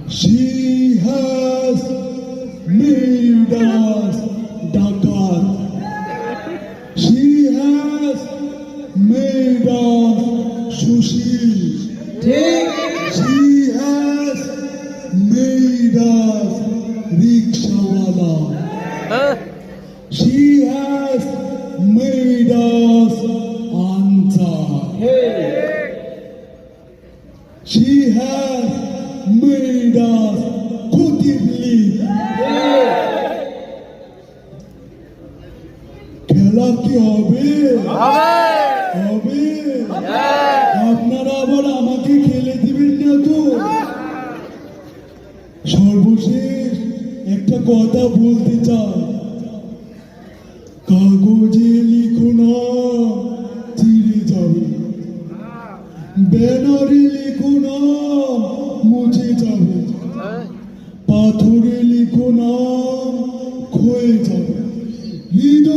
She has made us ডাকাত। She has made us সুশীল। ঠিক। She has made us rickshawwala. She has made us answer. She has made us কুতিবলি। খেলা কি হবে? হবে। আপনারা আবার আমাকে খেলে দিবেন না তো? সর্বশেষ একটা কথা বলতে চাই, কাগজে লিখো না চিড়ে যাবে, ব্যানারে লিখো না মুছে যাবে, পাথরে লিখো না ক্ষয়ে যাবে, হৃদয়ে